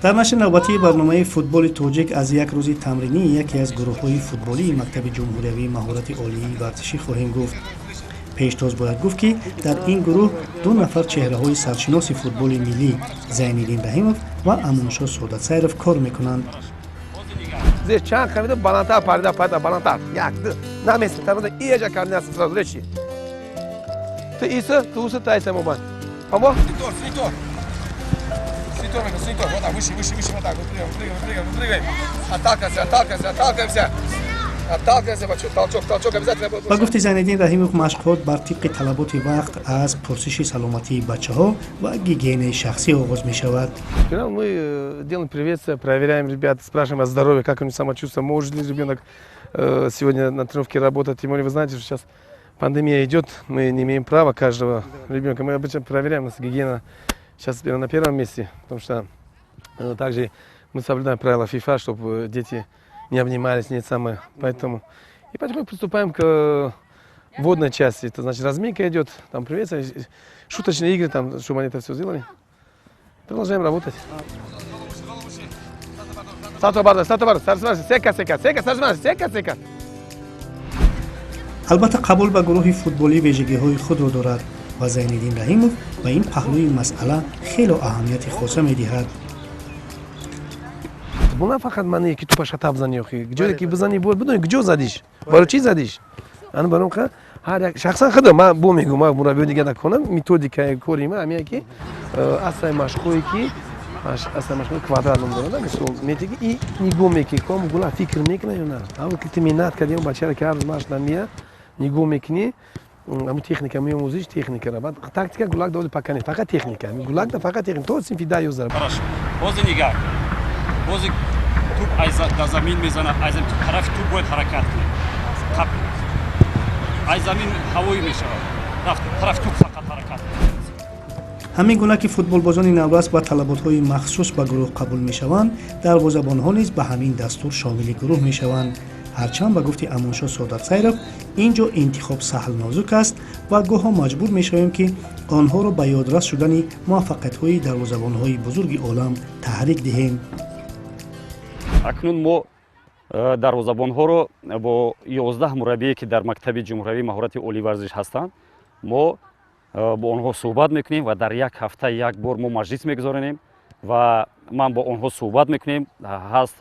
дар нашри навбатии барномаи футболи тоҷик аз як рӯзи тамринии яке аз гурӯҳҳои футболии мактаби ҷумҳуриявии маҳорати олии варзишӣ хоҳем гуфт. пештоз бояд гуфт ки дар ин гурӯҳ ду нафар чеҳраҳои саршиноси футболи миллӣ Зайниддин Раҳимов ва Амуншо Со'датсайров кор мекунанд. Здесь чанг хамида баландтар парида баландтар. Як, намеси тамада иежа координация сразу речи. Ты иса, ты усы, ты айса мобан. Помог? Свитор. Вот так, выше, вот так, прыгаем. Отталкиваемся. Толчок обязательно будет. ба гуфти Зайниддин Раҳимов машқҳо бар тибқи талаботи вақт аз пурсиши саломатии бачаҳо ва гигиенаи шахсӣ оғоз мешавад. Мы делаем приветствие, проверяем ребят, спрашиваем о здоровье, как у них самочувствие, может ли ребенок сегодня на тренировке работать. Тем более вы знаете, что сейчас пандемия идет, мы не имеем права каждого ребенка. Мы обычно проверяем, у нас гигиена сейчас на первом месте, потому что также мы соблюдаем правила ФИФА, чтобы дети не обнимались, не самое. Поэтому мы приступаем к водной части. Это значит разминка идет, там приветствие, шуточные игры, там, чтобы они это все сделали. Продолжаем работать. Сека. албатта қабул ба гурӯҳи футболӣ вежагиҳои худро дорад ва Зайниддин Раҳимов ба ин паҳлӯи масъала хело аҳамияти хоса медиҳад. Буна фақат мане ки ту па шатаб зани охи. Ҷое ки бизани бор бидони куҷо задиш? Барои чӣ задиш? Ан баром ка ҳар як шахсан худо ма бо мегӯ ма мураббиё дига накунам методикаи кори ма ҳамия ки асай машқое ки асай машқое квадрат ном дорад мисол метиги и нигоҳ мекунӣ ком гула фикр мекунӣ ё на ҳаво ки ту минат кардӣ он бачаро ки ҳар рӯз машқ намия нигоҳ мекунӣ ҳамн техника меомӯзиш техникара баъд тактика гулак доди пакани фақат техника гулак да фақат техника то синфи да ёздар бози нигар бози туп дар замин мезанад аз тарафи туп бояд ҳаракат кунед қап аз замин ҳавоӣ мешавад рафт тарафи туп фақат ҳаракат кунед. ҳамин гуна ки футболбозони навбас ба талаботҳои махсус ба гурӯҳ қабул мешаванд, дарвозабонҳо низ ба ҳамин дастур шомили гурӯҳ мешаванд. ҳарчанд ба гуфти Амуншо Со'датсайров инҷо интихоб саҳл нозук аст ва гоҳҳо маҷбур мешавем ки онҳоро ба ёдрас шудани муваффақиятҳои дарвозабонҳои бузурги олам таҳрик диҳем. акнун мо дарвозабонҳоро бо 11 мураббие ки дар мактаби ҷумҳуриявии маҳорати оливарзиш ҳастанд мо бо онҳо суҳбат мекунем ва дар як ҳафта як бор мо маҷлис мегузаронем ва ман бо онҳо суҳбат мекунем. ҳаст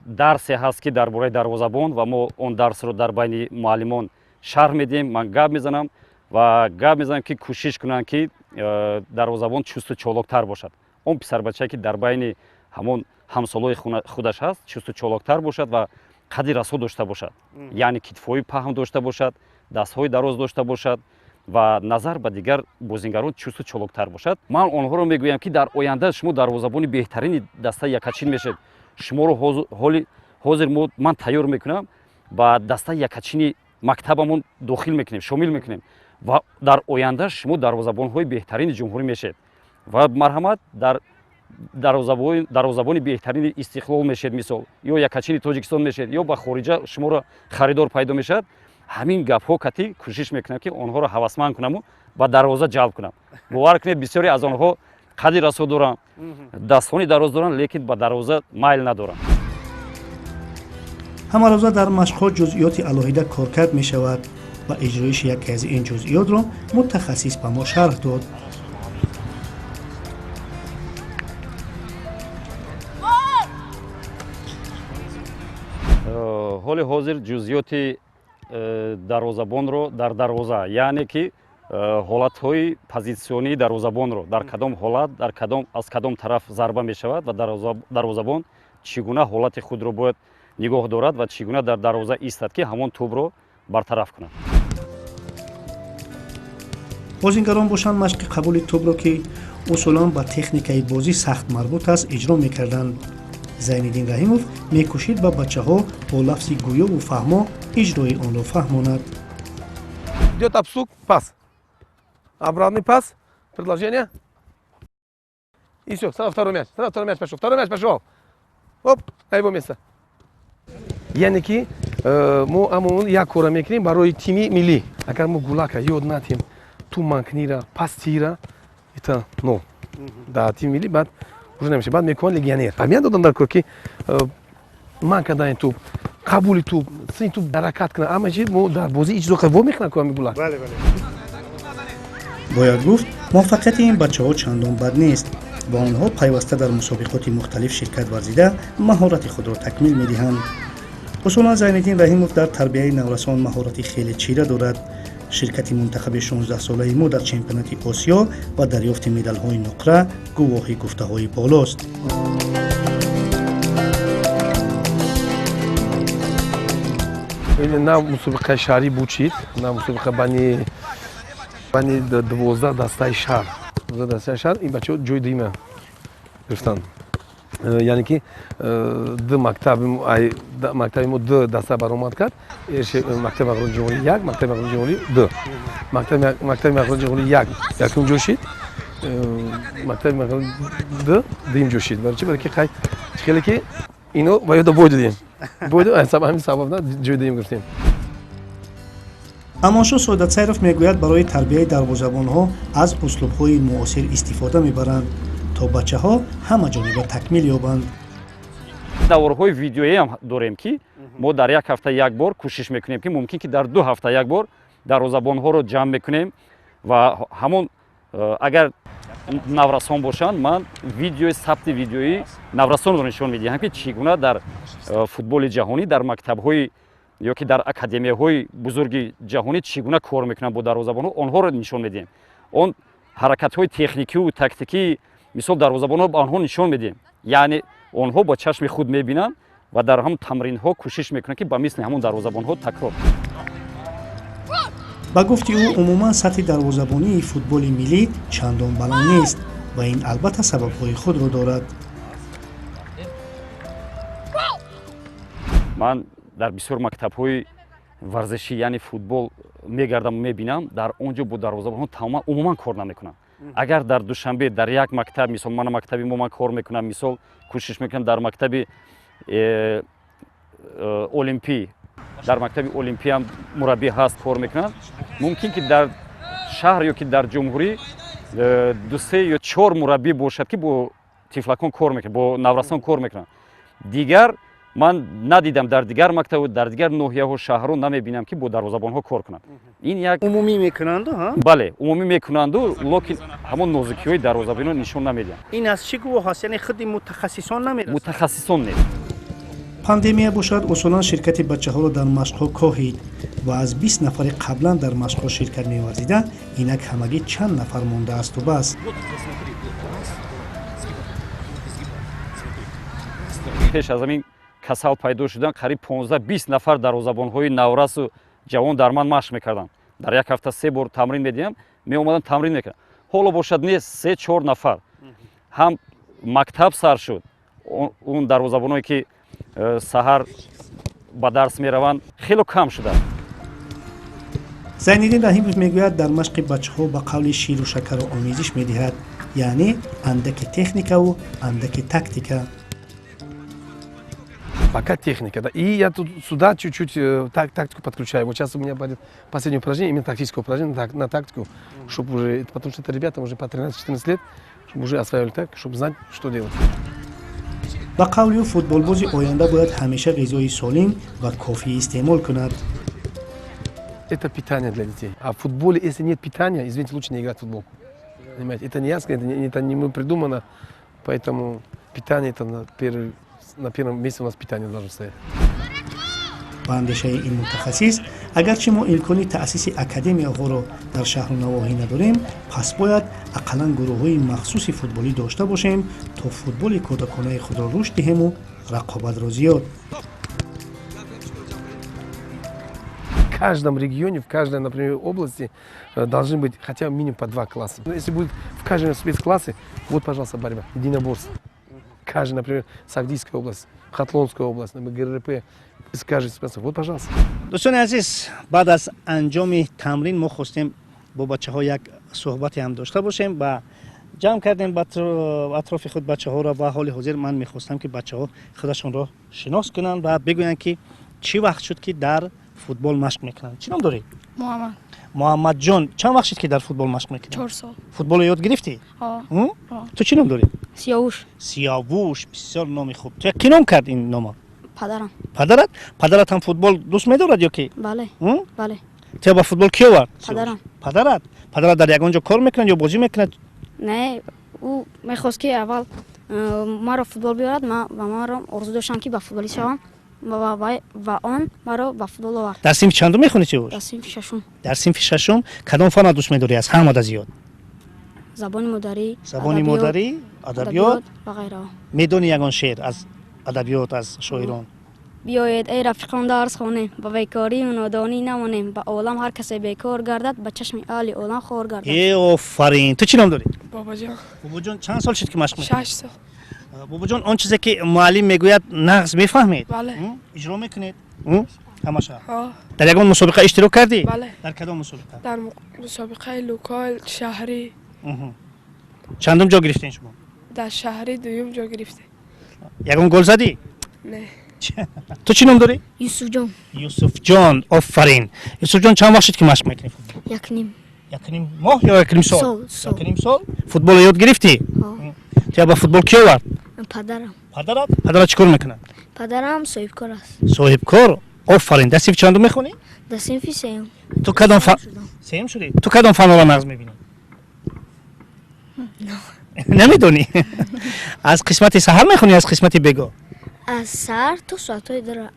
дарсе ҳаст ки дар бораи дарвозабон ва мо он дарсро дар байни муаллимон шарҳ медиҳем. Ман гап мезанам ва гап мезанам ки кӯшиш кунанд ки дарвозабон чусту чолоктар бошад. Он писарбачае ки дар байни ҳамон ҳамсолои худаш ҳаст чусту чолоктар бошад ва қадди расо дошта бошад, яъне китфҳои паҳн дошта бошад, дастҳои дароз дошта бошад ва назар ба дигар бозингарон чусту чолоктар бошад. ман онҳоро мегӯям ки дар оянда шумо дарвозабони беҳтарини дастаи якачин мешавед. шуморо ҳозир ман тайёр мекунам ба дастаи якачини мактабамон дохил мекунем, шомил мекунем ва дар оянда шумо дарвозабонҳои беҳтарини ҷумҳурӣ мешавед ва марҳамат дар дарвозабони беҳтарини Истиқлол мешавед, мисол ё якачини Тоҷикистон мешавед ё ба хориҷа шуморо харидор пайдо мешавад. ҳамин гапҳо кати кӯшиш мекунам ки онҳоро ҳавасманд кунаму ба дарвоза ҷалб кунам. бовар кунед бисёре аз онҳо қадди расо доранд, дастҳои дароз доранд, лекин ба дарвоза майл надоранд. ҳамарӯза дар машқҳо ҷузъиёти алоҳида коркард мешавад ва иҷроиши яке аз ин ҷузъиётро мутахассис ба мо шарҳ дод. ҳоли ҳозир ҷузъиёти дарвозабонро дар дарвоза, яъне ки ҳолатҳои позитсионии дарвозабонро дар кадом ҳолат аз кадом тараф зарба мешавад ва дарвозабон чӣ гуна ҳолати худро бояд нигоҳ дорад ва чӣ гуна дар дарвоза истад ки ҳамон тӯбро бартараф кунад. бозингарон бошанд машқи қабули тӯбро ки усулан ба техникаи бозӣ сахт марбут аст иҷро мекарданд. Зайниддин Раҳимов мекӯшид ба бачаҳо бо лафзи гӯёву фаҳмо иҷрои онро фаҳмонад. Идёт абсук, пас. Обратный пас, предложение. И все, сразу второй мяч пошел. Второй мяч пошел. Оп, на его место. Яъне ки мо амон як кора мекунем барои тими миллӣ. Агар мо гулака ёд натем ту манкнира, пас тира, это но. Да, тими миллӣ баъд уже нمیشه. بعد میکنن لگیونر. همین دادن در کور که من کردن توپ قبول توپ سین توپ حرکت کنه اما چی مو در بازی هیچ زوقه و میکنه کار میگولا. بله. باید گفت موفقیت این بچه‌ها چندان بد نیست. با آنها پیوسته در مسابقات مختلف شرکت ورزیده مهارت خود را تکمیل می‌دهند. اصولا زین‌الدین رحیموف در تربیت نورسان مهارتی خیلی چیره دارد. شرکت منتخب 16 ساله ما در چمپیونات آسیا و دریافت مدال‌های نقره گواهی گفته‌های بالاست. نه مسابقه شهری بوچید، نه مسابقه بانی 12 دسته شهر. 12 دسته شهر این بچه‌ها جای دیمه گرفتن. یعنی که دو مکتب ما دو دسته برآمد کرد. مکتب مقرون جمهوری یک، مکتب مقرون جمهوری دو. مکتب مقرون جمهوری یک یکم جوشید. مکتب مقرون دو دیم جوشید. برای چی؟ برای که خیلی که اینو باید باید دادیم. باید همین سبب نه جای دیم گرفتیم. امانشاه سعادت سیرف میگوید برای تربیت دروازه‌بان‌ها از اسلوب‌های معاصر استفاده میبرند تا بچه‌ها همه جانبه تکمیل یابند. даврҳои видеоӣ ҳам дорем ки мо дар як ҳафта як бор кӯшиш мекунем ки мумкин ки дар ду ҳафта як бор дарвозабонҳоро ҷамъ мекунем ва ҳамон агар наврасон бошанд ман видеои сабти видеои наврасонро нишон медиҳам ки чӣ гуна дар футболи ҷаҳонӣ дар мактабҳои ё ки дар академияҳои бузурги ҷаҳонӣ чӣ гуна кор мекунанд бо дарвозабонҳо онҳоро нишон медиҳем. Он ҳаракатҳои техникиву тактикии мисол дарвозабонҳо ба онҳо нишон медиҳем. яъне онҳо бо чашми худ мебинанд ва дар ҳамон тамринҳо кӯшиш мекунанд ки ба мисли ҳамон дарвозабонҳо такрор. ба гуфти ӯ умуман сатҳи дарвозабонии футболи миллӣ чандон баланд нест ва ин албатта сабабҳои худро дорад. ман дар бисёр мактабҳои варзишӣ яъне футбол мегардам мебинам дар он ҷо бо дарвозабонҳо тамоман умуман кор намекунанд. агар дар душанбе дар як мактаб мисол ман мактаби мо ман кор мекунам мисол кӯшиш мекунам дар мактаби олимпӣ дар мактаби олимпӣ ҳам мураббӣ ҳаст кор мекунад мумкин ки дар шаҳр ё ки дар ҷумҳурӣ ду се ё чор мураббӣ бошад ки бо тифлакон кор мекунад бо наврасон кор мекунад. дигар ман надидам дар дигар мактабу дар дигар ноҳияҳо шаҳрҳо намебинам ки бо дарвозабонҳо кор кунанд. ин як умумӣ мекунанду ҳа? бале умумӣ мекунанду локин ҳамон нозукиҳои дарвозабонро нишон намедиҳанд. ин аз чӣ гувоҳ аст? яъне худи мутахассисон намерасад? мутахассисон нест. пандемия бошад усулан ширкати бачаҳоро дар машқҳо коҳид ва аз 20 нафари қаблан дар машқҳо ширкат меварзида инак ҳамагӣ чанд нафар мондаасту бас. пеш аз ҳамин касал пайдо шудан қариб 15-20 нафар дарвозабонҳои наврасу ҷавон дар ман машқ мекарданд. дар як ҳафта 3 бор тамрин медиҳам меомадам тамрин мекардам. ҳоло бошад не 3-4 нафар ҳам мактаб сар шуд он дарвозабонҳое ки саҳар ба дарс мераванд хело кам шуданд. зайниддин раҳимов мегӯяд дар машқи бачаҳо ба қавли ширу шакару омезиш медиҳад яъне андаке техникаву андаке тактика. Пока техника, да. И я тут сюда чуть-чуть тактику подключаю. Вот сейчас у меня будет последнее упражнение, именно тактическое упражнение на тактику, чтобы уже, потому что это ребята уже по 13-14 лет, чтобы уже осваивали так, чтобы знать, что делать. ба қавли ӯ футболбози оянда бояд ҳамеша ғизои солим ва кофӣ истеъмол кунад. Это питание для детей. А в футболе, если нет питания, извините, лучше не играть в футбол. Понимаете? Это не я сказал, это не мы придумано, поэтому питание это на первом месте у нас питание должно стоять. ба андешаи ин мутахассис агарчи мо имкони таъсиси академияҳоро дар шаҳру навоҳӣ надорем пас бояд ақаллан гурӯҳҳои махсуси футболӣ дошта бошем то футболи кӯдаконаи худро рушд диҳему рақобатро зиёд. В каждом регионе, в каждой, например, области должны быть хотя бы минимум по 2 класса. Но если будет в каждом спецклассе, вот, пожалуйста, борьба, единоборство. Каждый, например, Сагдийская область, Хатлонская область, ГРП, скажет спецкласс. Вот, пожалуйста. дӯстони азиз, баъд аз анҷоми тамрин мо хостем бо бачаҳо як суҳбате ҳам дошта бошем ва ҷамъ кардем атрофи худ бачаҳоро ва ҳоли ҳозир ман мехостам ки бачаҳо худашонро шинос кунанд ва бигӯянд ки чӣ вақт шуд ки дар футбол машқ мекунанд. чӣ ном дорӣ? Муҳаммад. муҳаммадҷон, чанд вақт шуд ки дар футбол машқ мекунӣ? 4 сол. футболро ёд гирифтӣ? Ҳо. ту чӣ ном дорӣ? سیاوش سیاووش بسیار نام خوب. تو کی نام کرد این نام؟ پدرم. پدرت هم فوتبال دوست می‌دارد یا کی؟ بله بله. تو با فوتبال کی آورد؟ پدرم. پدرت در یگانجا کار میکنه یا بازی میکنه؟ نه او میخواست که اول ما را فوتبال بیارد و ما را آرزو داشتم که با فوتبالیست شوم و آن ما را با فوتبال آورد. در صنف چندم میخونی سیاووش؟ در صنف ششم. در صنف ششم کدام فن دوست می‌داری از همه زیاد؟ زبان مادری، ادبیات و غیره. میدونی یگان شعر از ادبیات از شاعران؟ بیایید ای رفیقان درس خوانیم، با بیکاری و نادانی نمانیم، با عالم هر کسی بیکار گردد، به چشم اهل عالم خور گردد. ای آفرین. تو چی نام داری؟ بابا جان چند سال شد که مشق میکنی؟ 6 سال. بابا جان آن چیزی که معلم میگوید نقض میفهمید؟ بله. اجرا میکنید؟ همشا. ها در یگان مسابقه اشتراک کردی؟ بله. در کدام مسابقه؟ در مسابقه لوکال شهری چندم جا گرفتین شما؟ در شهری دوم جا گرفته. یگان گل زدی؟ نه تو چی نام داری؟ یوسف جان. یوسف جان. آفرین. یوسف جان چند وقت شد که مشق میکنی فوتبال؟ یک نیم. یک نیم ماه یا یک نیم سال؟ سال. یک نیم سال؟ فوتبال یاد گرفتی؟ ها. تو با فوتبال کی آورد؟ پدرم. پدرت چیکار میکنه؟ پدرم صاحب کار است. صاحب کار. آفرین. در صنف چندم میخونی؟ در صنف سیوم. تو کدام فن سیم شدی؟ تو کدام فن را نقض میبینی؟ نمیدونی؟ از قسمت سحر میخونی از قسمت بگو؟ از سر تو ساعتای داره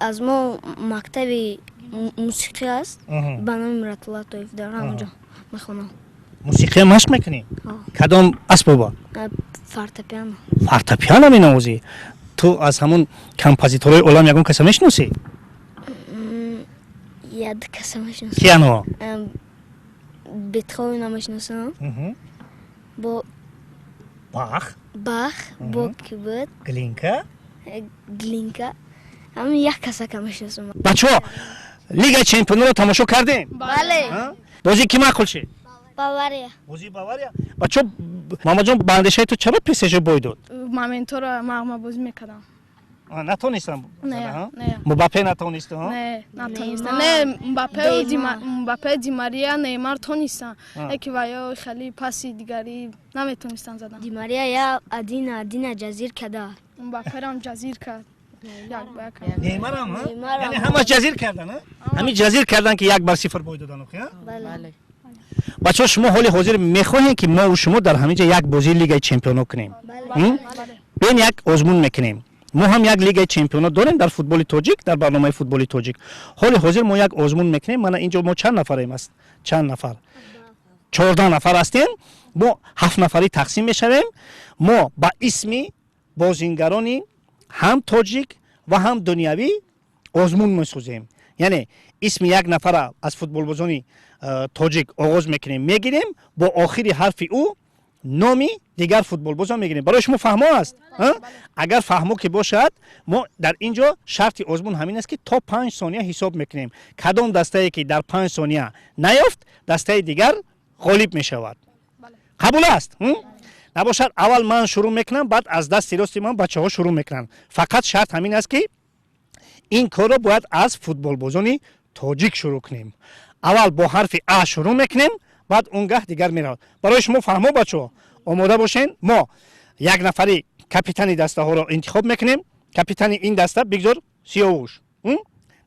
از ما مکتب موسیقی است به نام مرات الله طایف دارم اونجا میخونم. موسیقی مشق میکنی؟ کدام اسباب؟ فورتپیانو مینوازی؟ تو از همون کمپوزیتورهای عالم یگان کسی میشناسی؟ یک کسی میشناسم. کیانو؟ بتهوون میشناسم. با باخ با کیبورد گلینکا همین یک کسی که میشناسم. بچه‌ها لیگ چمپیون‌ها رو تماشا کردین؟ بله. بازی کی معقول شد؟ باوریا. بازی باوریا. بچه‌ها ماما جان بندشای تو چرا پیسش بوی داد؟ من اینطور ما بازی میکردم. نتونستم. نه مباپه نتونست ها؟ نه نتونستم. نه مباپه دی ماریا نیمار تونستن. یکی ویا خیلی پاسی دیگری نمیتونستن زدن. دی ماریا یا ادینا جزیر کدا. مباپه هم جزیر کرد. نیمار هم ها؟ یعنی همه جزیر کردن ها؟ همین جزیر کردن که 1-0 بوی دادن ها؟ بله. بچه‌ها شما حال حاضر میخواهید که ما و شما در همینجا یک بازی لیگ چمپیون‌ها کنیم؟ بین یک آزمون میکنیم. ما هم یک لیگ چمپیون‌ها داریم در فوتبال تاجیک در برنامه فوتبال تاجیک. حال حاضر ما یک آزمون میکنیم. من اینجا ما چند نفریم است؟ چند نفر؟ 14 نفر هستیم. ما 7 نفری تقسیم میشویم. ما با اسم بازیگرانی هم تاجیک و هم دنیوی آزمون میسازیم. یعنی اسم یک نفر از فوتبال بازی تاجیک آغاز میکنیم میگیریم با آخری حرف او نامی دیگر فوتبال باز میگیریم. برای شما فهمو است؟ اگر فهمو که باشد ما در اینجا شرط آزمون همین است که تا 5 ثانیه حساب میکنیم. کدام دسته که در 5 ثانیه نیافت دسته دیگر غالب میشود. قبول است؟ نباشد اول من شروع میکنم بعد از دست راست من بچه‌ها شروع میکنن. فقط شرط همین است که این کار رو باید از فوتبال بازی تاجیک شروع کنیم. اول با حرف ا شروع میکنیم بعد اونگاه دیگر میرود. برای شما فهمو بچه‌ها آماده باشین. ما یک نفری کاپیتانی دسته ها رو انتخاب میکنیم. کاپیتانی این دسته بگذار سیاوش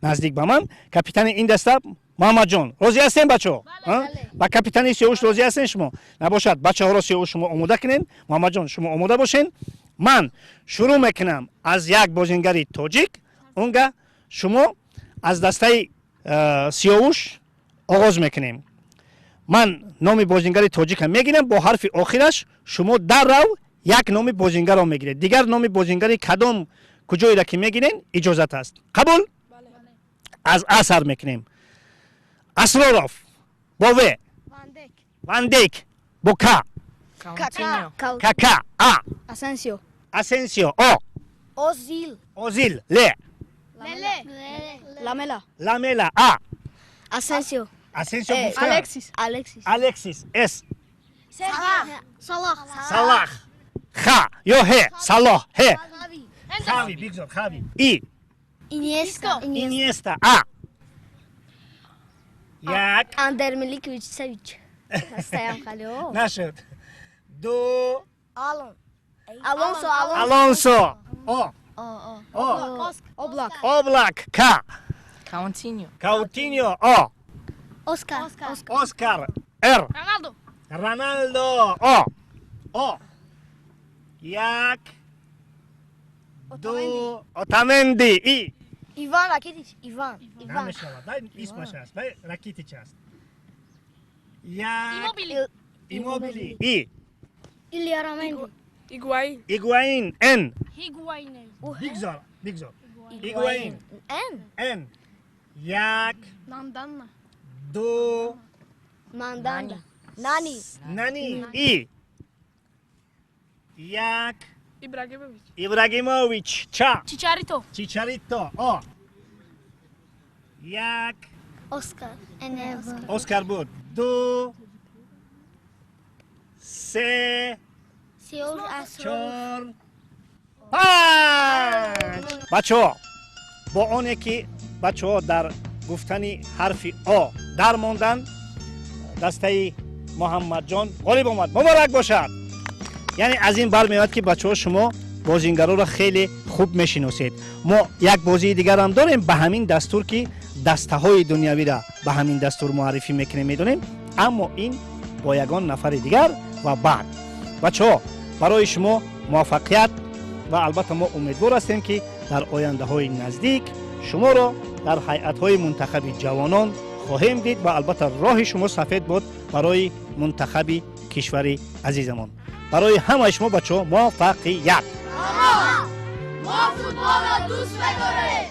نزدیک به من. کاپیتانی این دسته محمد جان. راضی هستین بچه‌ها؟ با کاپیتانی سیاوش راضی هستین شما؟ نباشد بچه‌ها رو سیاوش شما آماده کنین. محمد جان شما آماده باشین. من شروع میکنم از یک بازیگر تاجیک. اونگاه شما از دسته سیاوش آغاز میکنیم. من نام بازیگر تاجیک هم میگیرم با حرف آخرش شما در رو یک نام بازیگر رو میگیرید. دیگر نام بازیگر کدام کجایی را که میگیرین اجازت است. قبول؟ از اثر میکنیم. اسرارف با و واندیک با کا کاکا اسنسیو آ اوزیل لاملا آ اسنسیو الکسیس اس صلاح خا یا ه صلاح ه خاوی بگذار خاوی ای اینیستا آ یک اندر میلیکویچ سویچ هستم خالیو نشد دو Alonso. O. Oblak. Oblak. Ka. Coutinho. Coutinho. O. Oscar. Oscar. R. Ronaldo. O. O. Як. Ду. Otamendi. I. Ivan Rakitic. Ivan. نمی‌شود. дай اسمش است. дай راکیتیچ است. як. Immobile. I. Ilya Ramendi. Higuaín. N. بگذار. Higuaín. N. یک. Nandana. دو. Mandanda. Nani. Nani. I. یک. Ibrahimovic. Ibrahimovic. Ča. Chicharito. O. یک. Oscar. Oscar بود. دو. سه. Seoul Asro. چهار. پنج. بچه‌ها با آنه که بچه‌ها در گفتن حرف آ در ماندن، دسته محمد جان غالب آمد. مبارک باشد. یعنی از این برمیاد که بچه‌ها شما بازیگرا را خیلی خوب میشناسید. ما یک بازی دیگر هم داریم به همین دستور که دسته های دنیوی را به همین دستور معرفی میکنیم میدونیم، اما این با یگان نفر دیگر و بعد. بچه‌ها برای شما موفقیت و البته ما امیدوار هستیم که در آینده های نزدیک شما را در هیئت های منتخب جوانان خواهیم دید و البته راه شما سفید بود برای منتخب کشور عزیزمان. برای همه شما بچه‌ها موفقیت. ما فوتبال را دوست بداریم.